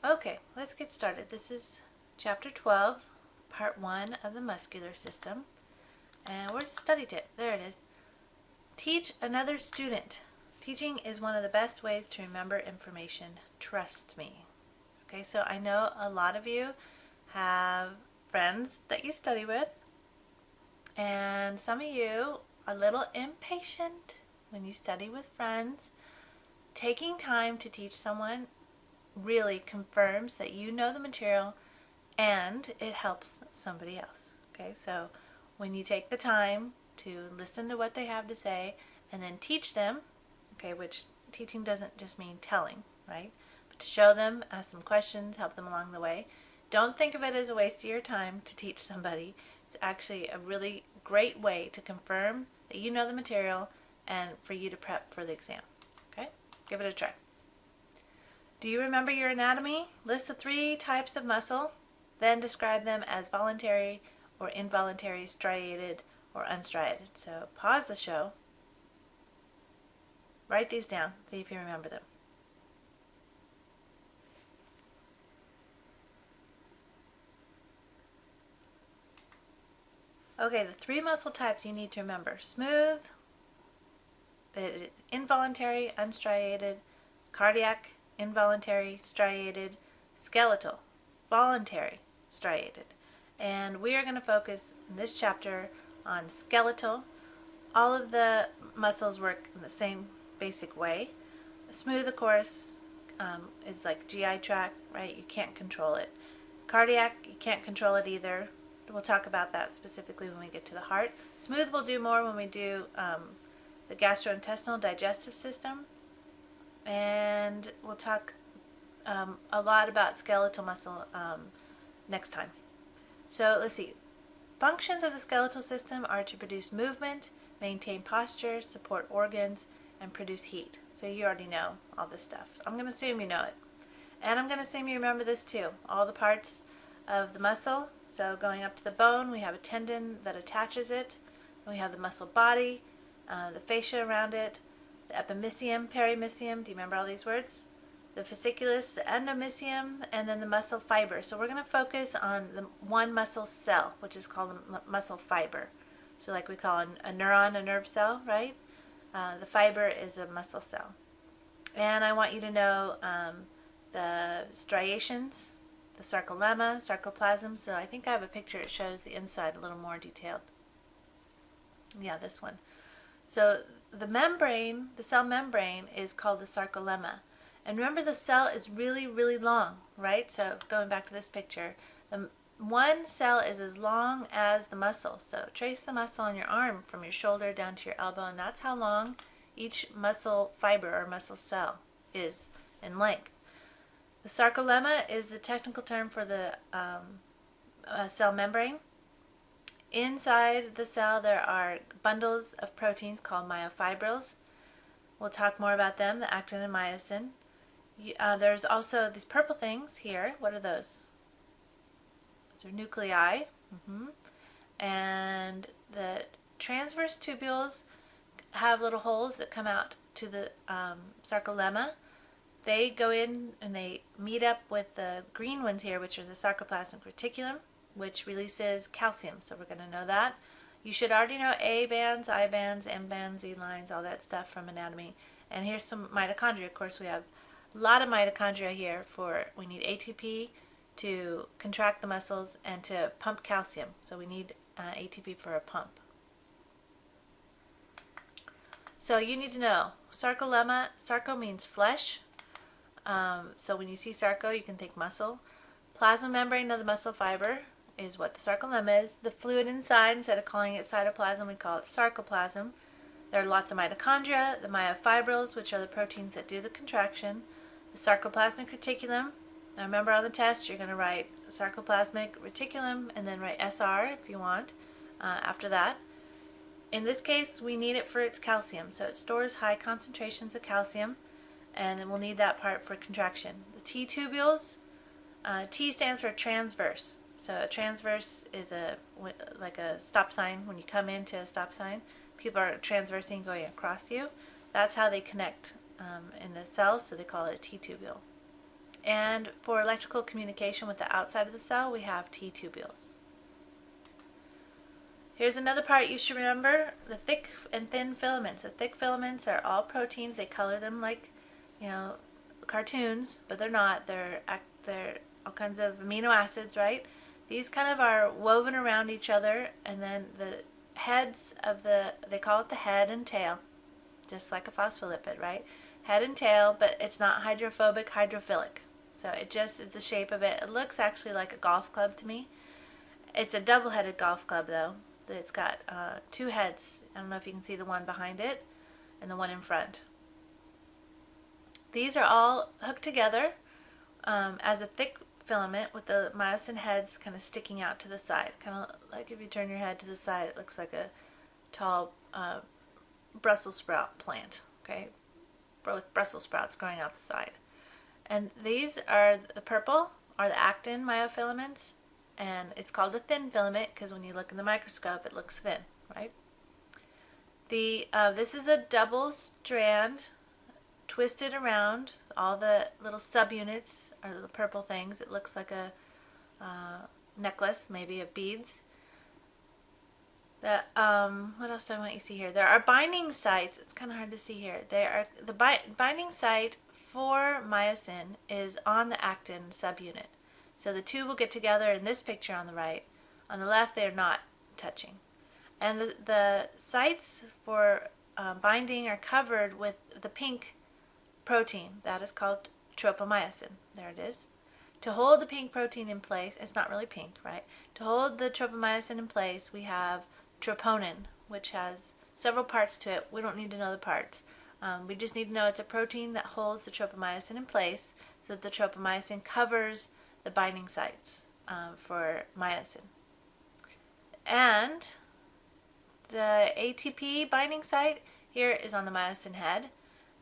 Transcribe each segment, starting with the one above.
Okay, let's get started. This is chapter 12, part 1 of the muscular system. And where's the study tip? There it is. Teach another student. Teaching is one of the best ways to remember information. Trust me. Okay, so I know a lot of you have friends that you study with, and some of you are a little impatient when you study with friends. Taking time to teach someone really confirms that you know the material and it helps somebody else. Okay, so when you take the time to listen to what they have to say and then teach them, okay, which teaching doesn't just mean telling, right? But to show them, ask them questions, help them along the way. Don't think of it as a waste of your time to teach somebody. It's actually a really great way to confirm that you know the material and for you to prep for the exam. Okay, give it a try. Do you remember your anatomy? List the 3 types of muscle, then describe them as voluntary or involuntary, striated or unstriated. So pause the show, write these down, see if you remember them. Okay, the 3 muscle types you need to remember. Smooth, it is involuntary, unstriated; cardiac, involuntary, striated; skeletal, voluntary, striated. And we are going to focus in this chapter on skeletal. All of the muscles work in the same basic way. Smooth, of course, is like GI tract, right? You can't control it. Cardiac, you can't control it either. We'll talk about that specifically when we get to the heart. Smooth we'll do more when we do the gastrointestinal digestive system. And we'll talk a lot about skeletal muscle next time. So let's see. Functions of the skeletal system are to produce movement, maintain posture, support organs, and produce heat. So you already know all this stuff. So I'm going to assume you know it. And I'm going to assume you remember this too. All the parts of the muscle. So going up to the bone, we have a tendon that attaches it. We have the muscle body, the fascia around it, the epimysium, perimysium. Do you remember all these words? The fasciculus, the endomysium, and then the muscle fiber. So we're going to focus on the one muscle cell, which is called a muscle fiber. So like we call a neuron a nerve cell, right? The fiber is a muscle cell. And I want you to know the striations, the sarcolemma, sarcoplasm. So I think I have a picture that shows the inside a little more detailed. Yeah, this one. So the membrane, the cell membrane, is called the sarcolemma. And remember, the cell is really, really long, right? So going back to this picture, the one cell is as long as the muscle. So trace the muscle on your arm from your shoulder down to your elbow, and that's how long each muscle fiber or muscle cell is in length. The sarcolemma is the technical term for the cell membrane. Inside the cell there are bundles of proteins called myofibrils. We'll talk more about them, the actin and myosin. There's also these purple things here. What are those? Those are nuclei. And the transverse tubules have little holes that come out to the sarcolemma. They go in and they meet up with the green ones here, which are the sarcoplasmic reticulum, which releases calcium. So we're going to know that. You should already know A bands, I bands, M bands, Z lines, all that stuff from anatomy. And here's some mitochondria. Of course, we have a lot of mitochondria here. We need ATP to contract the muscles and to pump calcium. So we need ATP for a pump. So you need to know sarcolemma. Sarco means flesh. So when you see sarco, you can think muscle. Plasma membrane of the muscle fiber is what the sarcolemma is. The fluid inside, instead of calling it cytoplasm, we call it sarcoplasm. There are lots of mitochondria, the myofibrils, which are the proteins that do the contraction, the sarcoplasmic reticulum. Now remember, on the test you're going to write sarcoplasmic reticulum and then write SR if you want after that. In this case, we need it for its calcium, so it stores high concentrations of calcium, and then we'll need that part for contraction. The T tubules, T stands for transverse. So a transverse is like a stop sign. When you come into a stop sign, people are transversing, going across you. That's how they connect in the cells, so they call it a T tubule. And for electrical communication with the outside of the cell, we have T tubules. Here's another part you should remember, the thick and thin filaments. The thick filaments are all proteins. They color them like, cartoons, but they're not. They're all kinds of amino acids, right? These kind of are woven around each other, and then the heads of they call it the head and tail, just like a phospholipid, right? Head and tail, but it's not hydrophobic, hydrophilic. So it just is the shape of it. It looks actually like a golf club to me. It's a double-headed golf club, though. It's got two heads. I don't know if you can see the one behind it and the one in front. These are all hooked together as a thick filament with the myosin heads kind of sticking out to the side. Kind of like if you turn your head to the side, it looks like a tall Brussels sprout plant, okay? With Brussels sprouts growing out the side. And these are the purple, are the actin myofilaments, and it's called a thin filament because when you look in the microscope, it looks thin, right? This is a double strand twisted around. All the little subunits are the purple things. It looks like a necklace, maybe of beads. What else do I want you to see here? There are binding sites. It's kind of hard to see here. The binding site for myosin is on the actin subunit. So the two will get together in this picture on the right. On the left, they are not touching. And the sites for binding are covered with the pink protein. That is called tropomyosin. There it is. To hold the pink protein in place, it's not really pink, right? To hold the tropomyosin in place, we have troponin, which has several parts to it. We don't need to know the parts. We just need to know it's a protein that holds the tropomyosin in place so that the tropomyosin covers the binding sites for myosin. And the ATP binding site here is on the myosin head,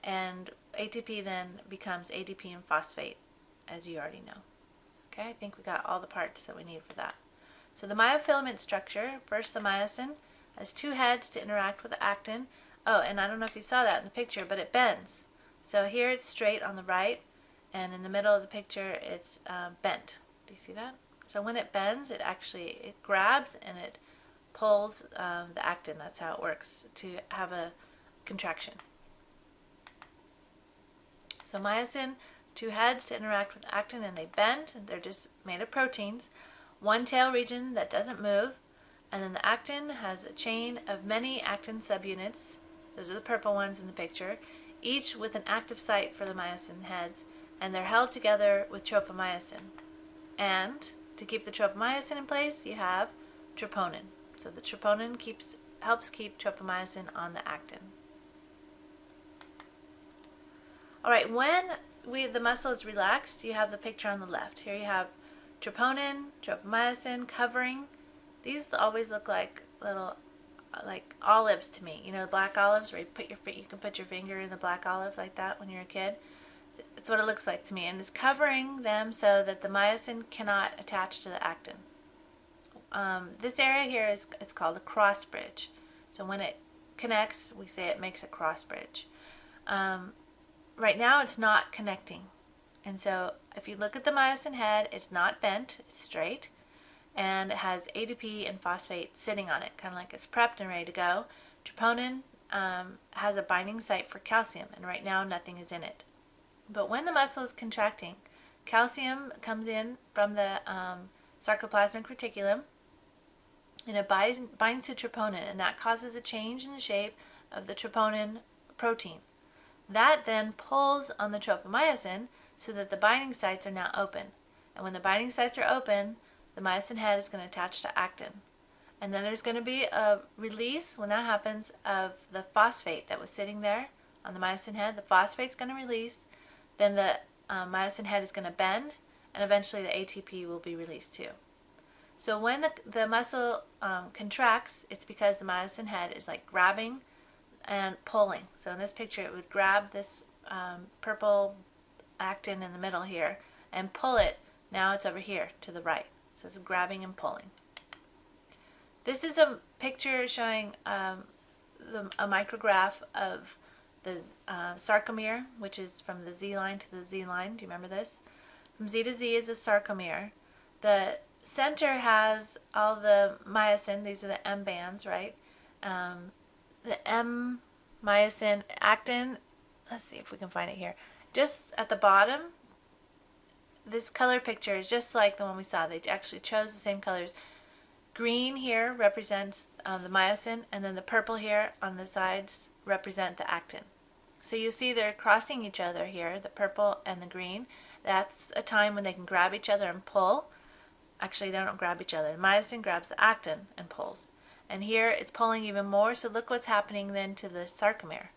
and ATP then becomes ADP and phosphate, as you already know. Okay, I think we got all the parts that we need for that. So the myofilament structure, first the myosin, has two heads to interact with the actin. Oh, and I don't know if you saw that in the picture, but it bends. So here it's straight on the right, and in the middle of the picture it's bent. Do you see that? So when it bends, it grabs and it pulls the actin. That's how it works, to have a contraction. So myosin, two heads to interact with actin, and they bend. They're just made of proteins. One tail region that doesn't move, and then the actin has a chain of many actin subunits. Those are the purple ones in the picture, each with an active site for the myosin heads, and they're held together with tropomyosin. And to keep the tropomyosin in place, you have troponin. So the troponin helps keep tropomyosin on the actin. All right, when the muscle is relaxed, you have the picture on the left. Here you have troponin, tropomyosin covering. These always look like little olives to me. You know, black olives where you can put your finger in the black olive like that when you're a kid. It's what it looks like to me, and it's covering them so that the myosin cannot attach to the actin. This area here it's called a cross bridge. So when it connects, we say it makes a cross bridge. Right now it's not connecting, and so if you look at the myosin head, it's not bent, it's straight, and it has ADP and phosphate sitting on it, kind of like it's prepped and ready to go. Troponin has a binding site for calcium, and right now nothing is in it. But when the muscle is contracting, calcium comes in from the sarcoplasmic reticulum, and it binds to troponin, and that causes a change in the shape of the troponin protein. That then pulls on the tropomyosin so that the binding sites are now open. And when the binding sites are open, the myosin head is going to attach to actin. And then there's going to be a release, when that happens, of the phosphate that was sitting there on the myosin head. The phosphate's going to release, then the myosin head is going to bend, and eventually the ATP will be released too. So when the muscle contracts, it's because the myosin head is like grabbing and pulling. So in this picture, it would grab this purple actin in the middle here and pull it. Now it's over here to the right. So it's grabbing and pulling. This is a picture showing a micrograph of the sarcomere, which is from the Z line to the Z line. Do you remember this? From Z to Z is a sarcomere. The center has all the myosin. These are the M bands, right? The M myosin actin. Let's see if we can find it here. Just at the bottom, this color picture is just like the one we saw. They actually chose the same colors. Green here represents the myosin, and then the purple here on the sides represent the actin. So you see they're crossing each other here, the purple and the green. That's a time when they can grab each other and pull. Actually, they don't grab each other. The myosin grabs the actin and pulls. And here it's pulling even more, so look what's happening then to the sarcomere.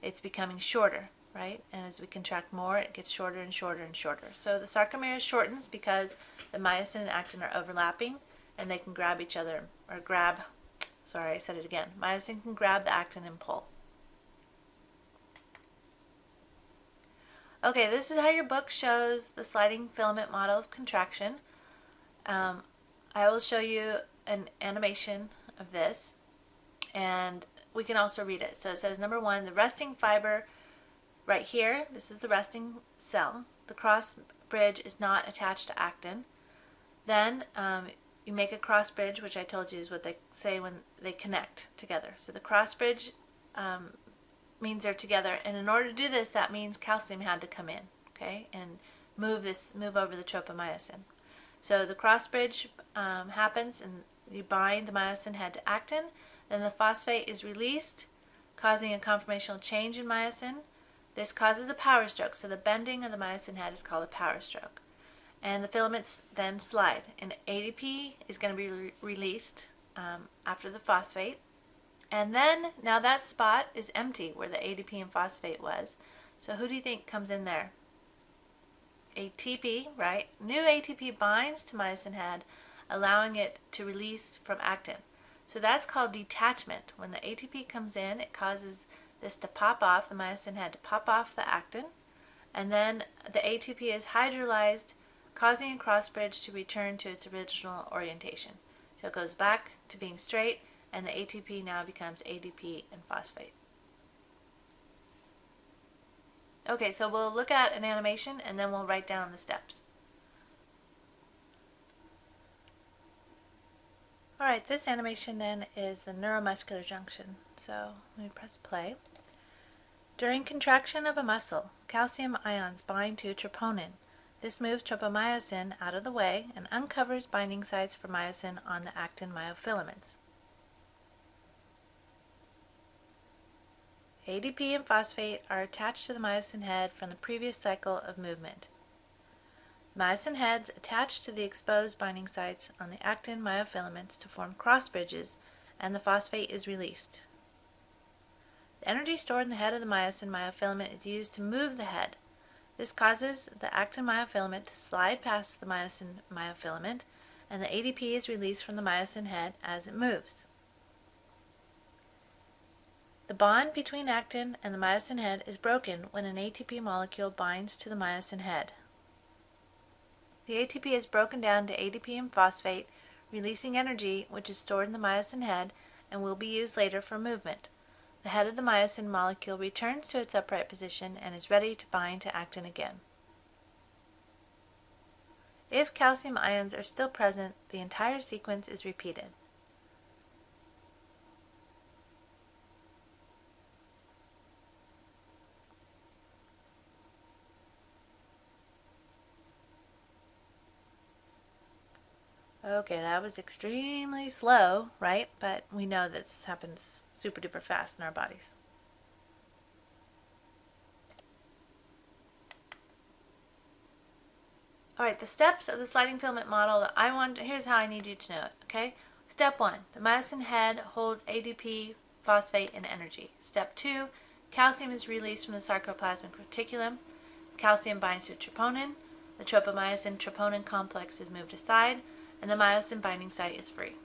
It's becoming shorter, right? And as we contract more, it gets shorter and shorter and shorter. So the sarcomere shortens because the myosin and actin are overlapping, and they can grab each other, or grab, sorry, I said it again. Myosin can grab the actin and pull. Okay, this is how your book shows the sliding filament model of contraction. I will show you an animation of this, and we can also read it. So it says, number 1, the resting fiber right here, this is the resting cell. The cross bridge is not attached to actin. Then you make a cross bridge, which I told you is what they say when they connect together. So the cross bridge means they're together, and in order to do this, that means calcium had to come in, okay, and move over the tropomyosin. So the cross bridge happens, and you bind the myosin head to actin. Then the phosphate is released, causing a conformational change in myosin. This causes a power stroke. So the bending of the myosin head is called a power stroke. And the filaments then slide. And ADP is going to be released after the phosphate. And then, now that spot is empty where the ADP and phosphate was. So who do you think comes in there? ATP, right? New ATP binds to myosin head, allowing it to release from actin. So that's called detachment. When the ATP comes in, it causes this to pop off, the myosin head to pop off the actin, and then the ATP is hydrolyzed, causing a cross bridge to return to its original orientation. So it goes back to being straight, and the ATP now becomes ADP and phosphate. Okay, so we'll look at an animation and then we'll write down the steps. Alright, this animation then is the neuromuscular junction. So let me press play. During contraction of a muscle, calcium ions bind to troponin. This moves tropomyosin out of the way and uncovers binding sites for myosin on the actin myofilaments. ADP and phosphate are attached to the myosin head from the previous cycle of movement. Myosin heads attach to the exposed binding sites on the actin myofilaments to form cross bridges, and the phosphate is released. The energy stored in the head of the myosin myofilament is used to move the head. This causes the actin myofilament to slide past the myosin myofilament, and the ADP is released from the myosin head as it moves. The bond between actin and the myosin head is broken when an ATP molecule binds to the myosin head. The ATP is broken down to ADP and phosphate, releasing energy which is stored in the myosin head and will be used later for movement. The head of the myosin molecule returns to its upright position and is ready to bind to actin again. If calcium ions are still present, the entire sequence is repeated. Okay, that was extremely slow, right? But we know this happens super duper fast in our bodies. Alright, the steps of the sliding filament model that here's how I need you to know it, okay? Step 1, the myosin head holds ADP, phosphate, and energy. Step 2, calcium is released from the sarcoplasmic reticulum. Calcium binds to troponin. The tropomyosin troponin complex is moved aside, and the myosin binding site is free.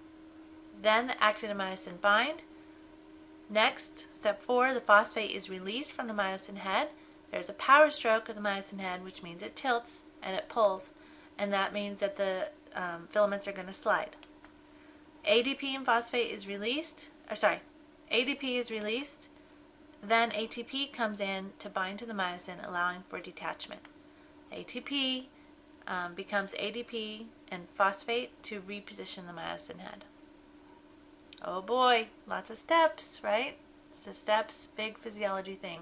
Then the actin and myosin bind. Next, step 4, the phosphate is released from the myosin head. There's a power stroke of the myosin head, which means it tilts and it pulls, and that means that the filaments are going to slide. ADP and phosphate is released, ADP is released, then ATP comes in to bind to the myosin, allowing for detachment. ATP becomes ADP and phosphate to reposition the myosin head. Oh boy, lots of steps, right? It's the steps, big physiology thing.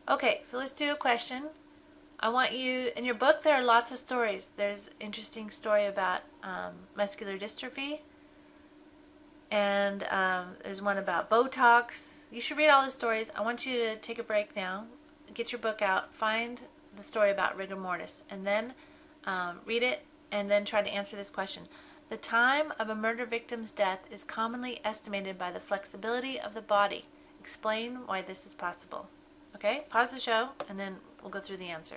Okay, so let's do a question. I want you, in your book there are lots of stories. There's an interesting story about muscular dystrophy, and there's one about Botox. You should read all the stories. I want you to take a break now, get your book out, find the story about rigor mortis, and then read it, and then try to answer this question. The time of a murder victim's death is commonly estimated by the flexibility of the body. Explain why this is possible. Okay, pause the show, and then we'll go through the answer.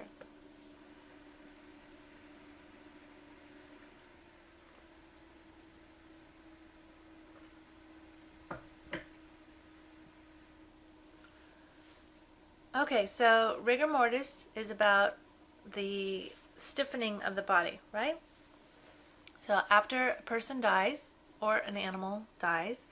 Okay, so rigor mortis is about the stiffening of the body, right? So after a person dies or an animal dies,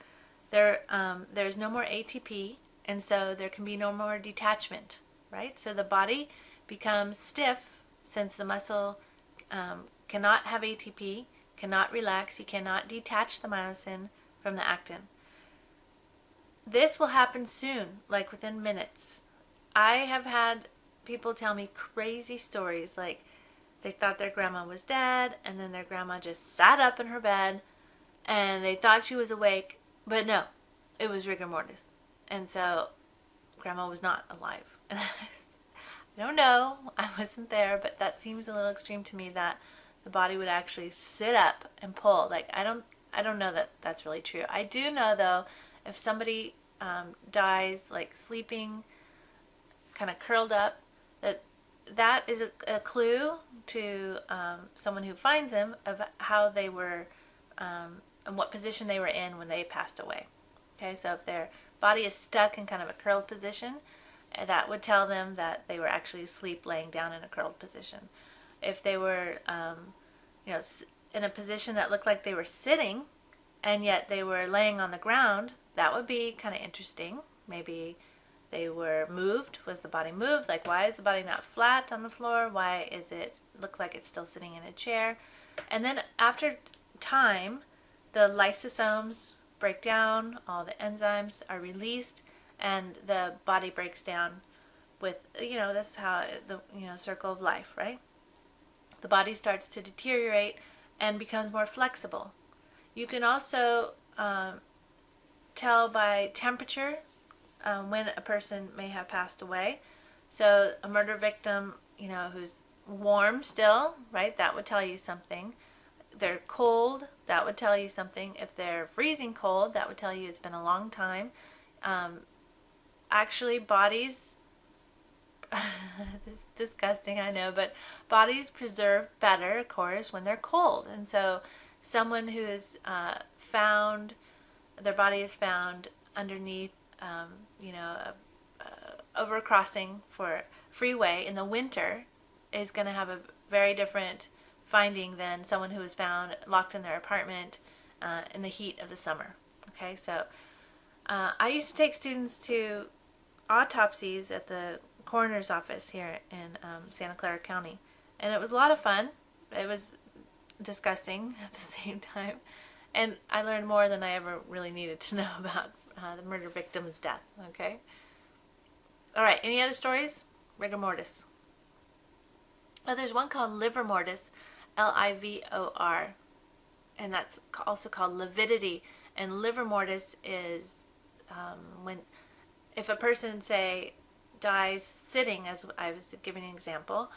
there's no more ATP, and so there can be no more detachment, right? So the body becomes stiff since the muscle cannot have ATP, cannot relax, you cannot detach the myosin from the actin. This will happen soon, like within minutes. I have had people tell me crazy stories, like they thought their grandma was dead, and then their grandma just sat up in her bed, and they thought she was awake, but no, it was rigor mortis. And so grandma was not alive. And I don't know, I wasn't there, but that seems a little extreme to me, that the body would actually sit up and pull. Like, I don't know that that's really true. I do know, though, if somebody dies like sleeping, kind of curled up, that is a clue to someone who finds them of how they were and what position they were in when they passed away. Okay, so if their body is stuck in kind of a curled position, that would tell them that they were actually asleep laying down in a curled position. If they were in a position that looked like they were sitting and yet they were laying on the ground, that would be kind of interesting. Maybe they were moved. Was the body moved? Like, why is the body not flat on the floor? Why is it look like it's still sitting in a chair? And then after time, the lysosomes break down, all the enzymes are released, and the body breaks down with, that's how the, circle of life, right? The body starts to deteriorate and becomes more flexible. You can also tell by temperature when a person may have passed away. So a murder victim, who's warm still, right, that would tell you something. They're cold, that would tell you something. If they're freezing cold, that would tell you it's been a long time. Actually, bodies, this is disgusting, I know, but bodies preserve better, of course, when they're cold. And so someone who is found, their body is found underneath over a crossing for freeway in the winter is going to have a very different finding than someone who was found locked in their apartment in the heat of the summer. Okay, so I used to take students to autopsies at the coroner's office here in Santa Clara County, and it was a lot of fun. It was disgusting at the same time, and I learned more than I ever really needed to know about the murder victim's death. Okay. All right. Any other stories? Rigor mortis. Oh, there's one called livor mortis, Livor, and that's also called lividity. And livor mortis is if a person, say, dies sitting, as I was giving an example,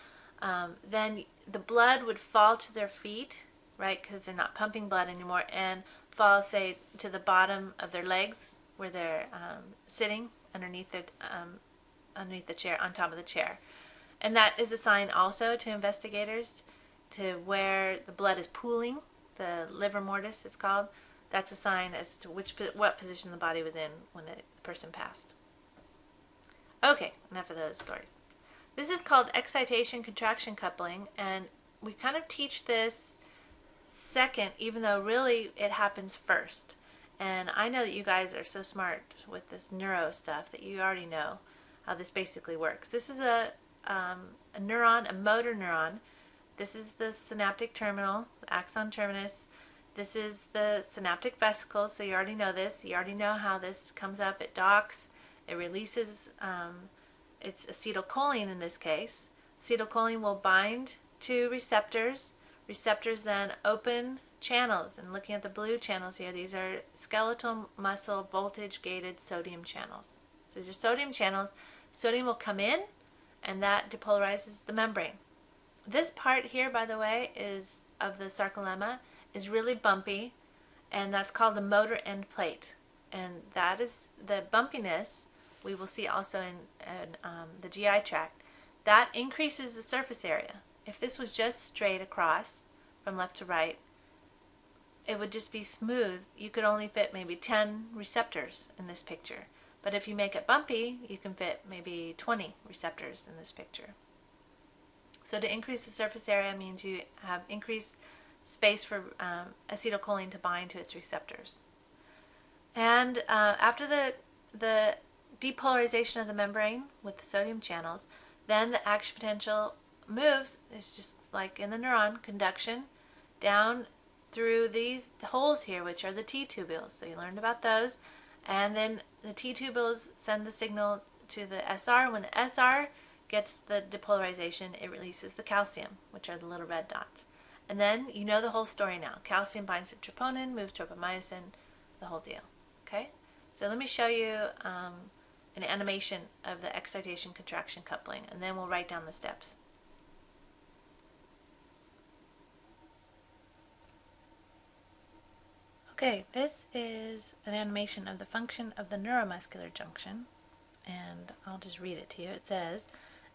then the blood would fall to their feet, right, because they're not pumping blood anymore, and fall, say, to the bottom of their legs where they're sitting underneath the chair, on top of the chair. And that is a sign also to investigators to where the blood is pooling, the livor mortis it's called. That's a sign as to what position the body was in when the person passed. Okay, enough of those stories. This is called excitation-contraction coupling, and we kind of teach this second, even though really it happens first. And I know that you guys are so smart with this neuro stuff that you already know how this basically works. This is a a neuron, a motor neuron. This is the synaptic terminal, the axon terminus. This is the synaptic vesicle, so you already know this. You already know how this comes up. It docks, it releases, it's acetylcholine in this case. Acetylcholine will bind to receptors. Receptors then open channels, and looking at the blue channels here, these are skeletal muscle voltage gated sodium channels. So these are sodium channels. Sodium will come in, and that depolarizes the membrane. This part here, by the way, is of the sarcolemma, is really bumpy, and that's called the motor end plate. And that is the bumpiness we will see also in the GI tract. That increases the surface area. If this was just straight across from left to right, it would just be smooth. You could only fit maybe 10 receptors in this picture. But if you make it bumpy, you can fit maybe 20 receptors in this picture. So to increase the surface area means you have increased space for acetylcholine to bind to its receptors. And after the depolarization of the membrane with the sodium channels, then the action potential moves, it's just like in the neuron, conduction, down through these holes here, which are the T-tubules. So you learned about those. And then the T-tubules send the signal to the SR. When the SR gets the depolarization, it releases the calcium, which are the little red dots. And then you know the whole story now. Calcium binds to troponin, moves to tropomyosin, the whole deal. Okay? So let me show you an animation of the excitation-contraction coupling, and then we'll write down the steps. Okay, this is an animation of the function of the neuromuscular junction, and I'll just read it to you. It says,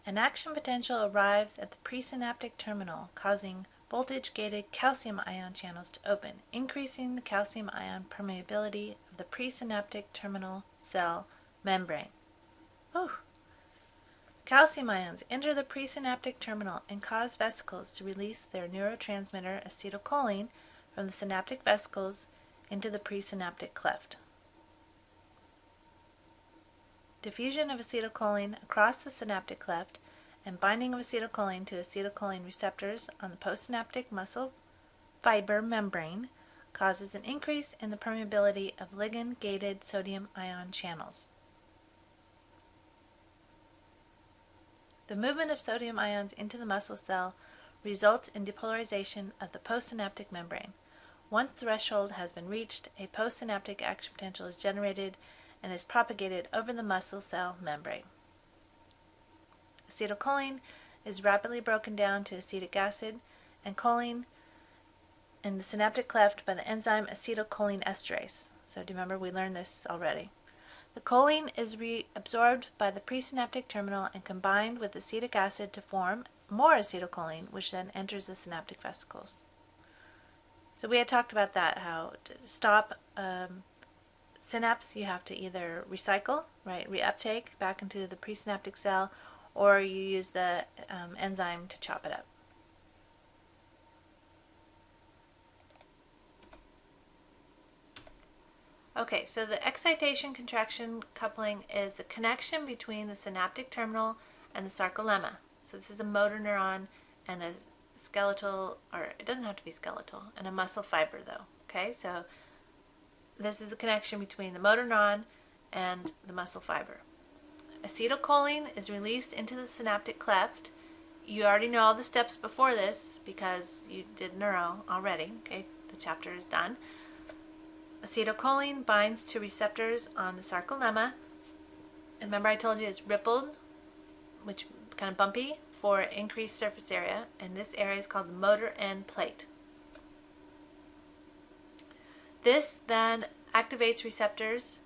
an action potential arrives at the presynaptic terminal, causing voltage-gated calcium ion channels to open, increasing the calcium ion permeability of the presynaptic terminal cell membrane. Oh. Calcium ions enter the presynaptic terminal and cause vesicles to release their neurotransmitter acetylcholine from the synaptic vesicles into the presynaptic cleft. Diffusion of acetylcholine across the synaptic cleft and binding of acetylcholine to acetylcholine receptors on the postsynaptic muscle fiber membrane causes an increase in the permeability of ligand-gated sodium ion channels. The movement of sodium ions into the muscle cell results in depolarization of the postsynaptic membrane. Once the threshold has been reached, a postsynaptic action potential is generated and is propagated over the muscle cell membrane. Acetylcholine is rapidly broken down to acetic acid and choline in the synaptic cleft by the enzyme acetylcholine esterase. So do you remember we learned this already? The choline is reabsorbed by the presynaptic terminal and combined with acetic acid to form more acetylcholine, which then enters the synaptic vesicles. So we had talked about that, how to stop synapse, you have to either recycle, right, reuptake back into the presynaptic cell, or you use the enzyme to chop it up. Okay, so the excitation-contraction coupling is the connection between the synaptic terminal and the sarcolemma. So this is a motor neuron and a skeletal, or it doesn't have to be skeletal, and a muscle fiber though. Okay, so this is the connection between the motor neuron and the muscle fiber. Acetylcholine is released into the synaptic cleft. You already know all the steps before this because you did neuro already. Okay, the chapter is done. Acetylcholine binds to receptors on the sarcolemma. Remember I told you it's rippled, which kind of bumpy, for increased surface area, and this area is called the motor end plate. This then activates receptors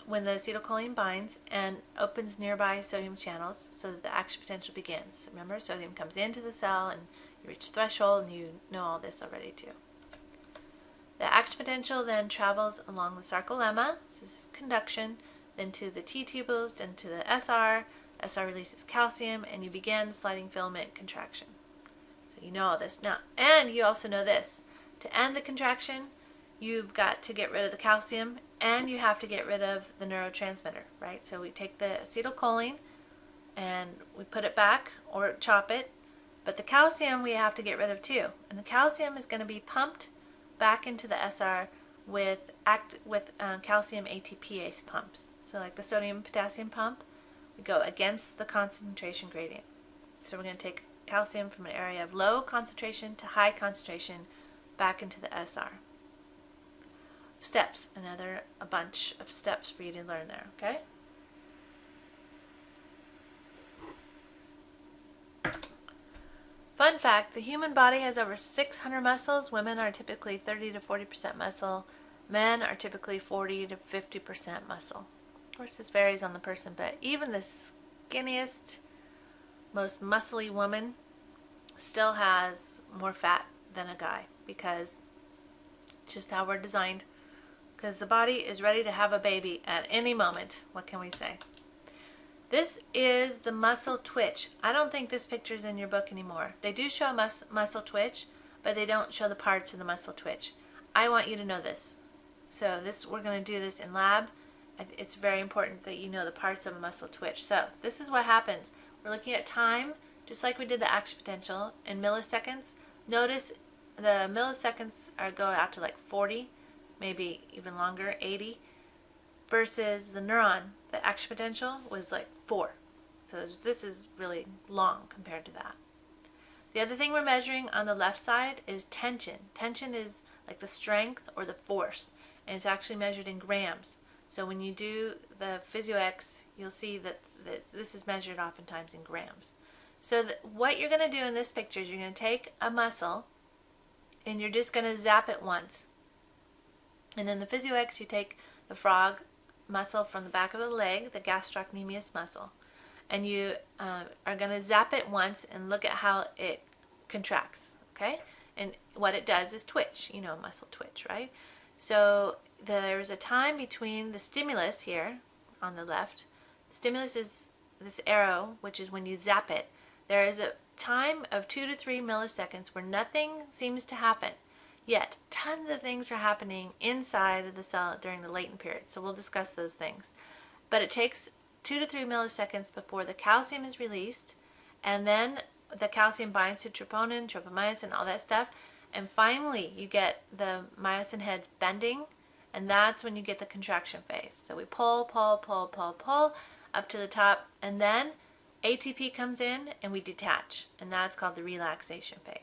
when the acetylcholine binds and opens nearby sodium channels so that the action potential begins. Remember, sodium comes into the cell and you reach the threshold, and you know all this already too. The action potential then travels along the sarcolemma, so this is conduction, then to the T-tubules, then to the SR. SR releases calcium, and you begin the sliding filament contraction. So you know all this. Now, and you also know this. To end the contraction, you've got to get rid of the calcium, and you have to get rid of the neurotransmitter, right? So we take the acetylcholine, and we put it back or chop it. But the calcium we have to get rid of too. And the calcium is going to be pumped back into the SR with calcium ATPase pumps. So like the sodium potassium pump, we go against the concentration gradient. So we're going to take calcium from an area of low concentration to high concentration back into the SR. Steps, a bunch of steps for you to learn there, okay? Fun fact, the human body has over 600 muscles. Women are typically 30 to 40% muscle. Men are typically 40 to 50% muscle. Of course, this varies on the person, but even the skinniest, most muscly woman still has more fat than a guy because it's just how we're designed. Because the body is ready to have a baby at any moment. What can we say? This is the muscle twitch. I don't think this picture is in your book anymore. They do show muscle twitch, but they don't show the parts of the muscle twitch. I want you to know this. So we're going to do this in lab. It's very important that you know the parts of a muscle twitch. So this is what happens. We're looking at time, just like we did the action potential, in milliseconds. Notice the milliseconds go out to like 40, maybe even longer, 80, versus the neuron, the action potential, was like 4. So this is really long compared to that. The other thing we're measuring on the left side is tension. Tension is like the strength or the force, and it's actually measured in grams. So when you do the PhysioX, you'll see that this is measured oftentimes in grams. So what you're going to do in this picture is you're going to take a muscle and you're just going to zap it once. And in the PhysioX, you take the frog muscle from the back of the leg, the gastrocnemius muscle, and you are going to zap it once and look at how it contracts, okay? And what it does is twitch, muscle twitch, right? So there's a time between the stimulus here on the left. The stimulus is this arrow, which is when you zap it. There is a time of 2 to 3 milliseconds where nothing seems to happen. Yet, tons of things are happening inside of the cell during the latent period. So we'll discuss those things. But it takes 2 to 3 milliseconds before the calcium is released, and then the calcium binds to troponin, tropomyosin, all that stuff, and finally you get the myosin heads bending, and that's when you get the contraction phase. So we pull, pull, pull, pull, pull up to the top, and then ATP comes in and we detach, and that's called the relaxation phase.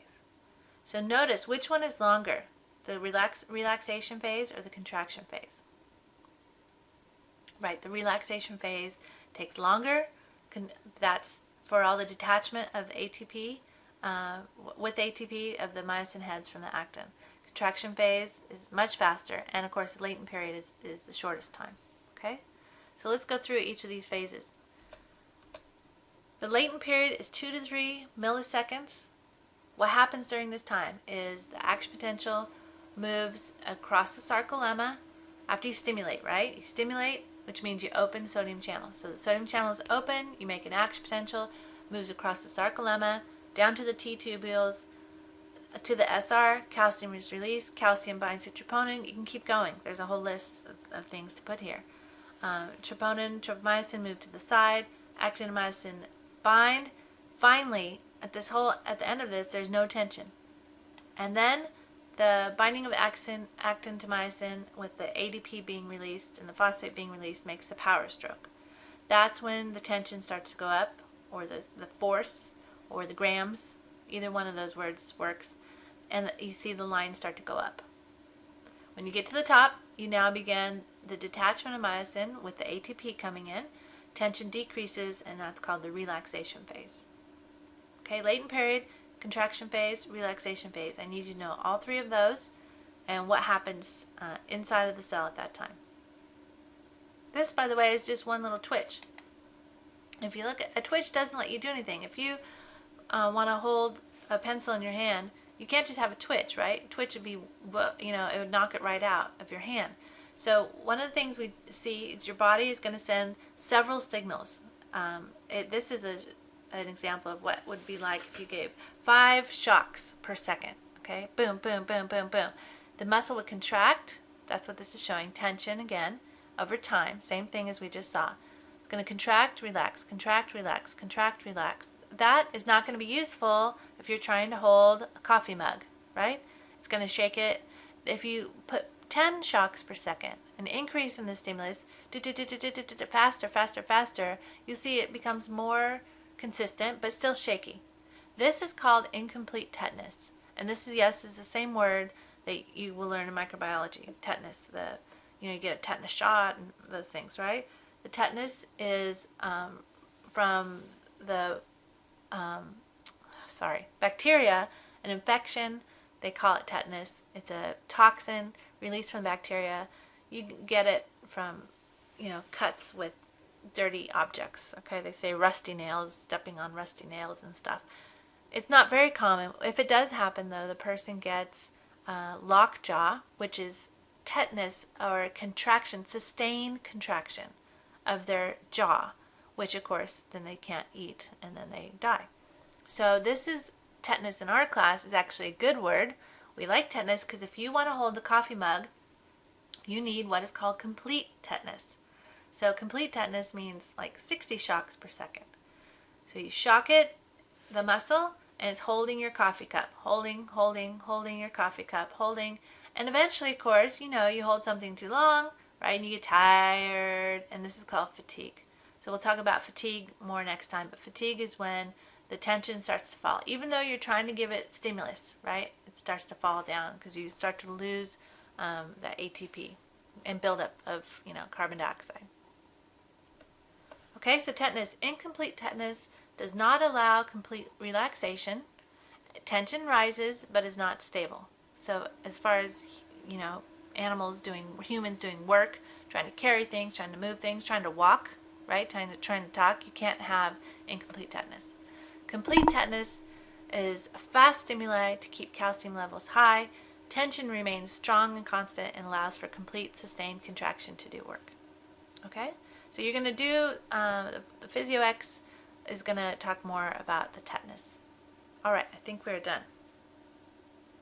So notice, which one is longer, the relaxation phase or the contraction phase? Right, the relaxation phase takes longer. That's for all the detachment of the ATP, with ATP of the myosin heads from the actin. Contraction phase is much faster, and of course the latent period is the shortest time. Okay, so let's go through each of these phases. The latent period is 2 to 3 milliseconds. What happens during this time is the action potential moves across the sarcolemma after you stimulate, right? You stimulate, which means you open sodium channels. So the sodium channel is open, you make an action potential, moves across the sarcolemma, down to the T tubules, to the SR, calcium is released, calcium binds to troponin. You can keep going. There's a whole list of things to put here. Troponin, tropomyosin move to the side, actinomyosin bind. Finally, at the end of this, there's no tension. And then the binding of actin to myosin with the ADP being released and the phosphate being released makes the power stroke. That's when the tension starts to go up, or the force, or the grams. Either one of those words works. And you see the lines start to go up. When you get to the top, you now begin the detachment of myosin with the ATP coming in. Tension decreases, and that's called the relaxation phase. Okay, latent period, contraction phase, relaxation phase. I need you to know all three of those and what happens inside of the cell at that time. This, by the way, is just one little twitch. If you look at a twitch, doesn't let you do anything. If you want to hold a pencil in your hand, you can't just have a twitch, right? Twitch would be, it would knock it right out of your hand. So one of the things we see is your body is going to send several signals. This is an example of what would be like if you gave 5 shocks per second. Okay, boom, boom, boom, boom, boom. The muscle would contract. That's what this is showing. Tension again over time. Same thing as we just saw. going to contract, relax, contract, relax, contract, relax. That is not going to be useful if you're trying to hold a coffee mug, right? It's going to shake it. If you put 10 shocks per second, an increase in the stimulus, faster, faster, faster, you see it becomes more consistent but still shaky. This is called incomplete tetanus. And this is, yes, is the same word that you will learn in microbiology, tetanus. You get a tetanus shot and those things, right? The tetanus is from the bacteria, an infection. They call it tetanus. It's a toxin released from bacteria. You get it from, cuts with dirty objects. Okay, they say rusty nails, stepping on rusty nails and stuff. It's not very common. If it does happen, though, the person gets lockjaw, which is tetanus or contraction, sustained contraction of their jaw, which of course then they can't eat and then they die. So this is tetanus in our class is actually a good word. We like tetanus because if you want to hold the coffee mug, you need what is called complete tetanus. So complete tetanus means like 60 shocks per second. So you shock it, the muscle, and it's holding your coffee cup, holding your coffee cup, holding, and eventually, of course, you hold something too long, right, and you get tired, and this is called fatigue. So we'll talk about fatigue more next time, but fatigue is when the tension starts to fall. Even though you're trying to give it stimulus, right, it starts to fall down because you start to lose that ATP and buildup of, carbon dioxide. Okay, so tetanus, incomplete tetanus does not allow complete relaxation. Tension rises but is not stable. So as far as, humans doing work, trying to carry things, trying to move things, trying to walk, right, trying to talk, you can't have incomplete tetanus. Complete tetanus is a fast stimuli to keep calcium levels high. Tension remains strong and constant and allows for complete sustained contraction to do work. Okay, so you're going to do the PhysioX is going to talk more about the tetanus. All right, I think we're done.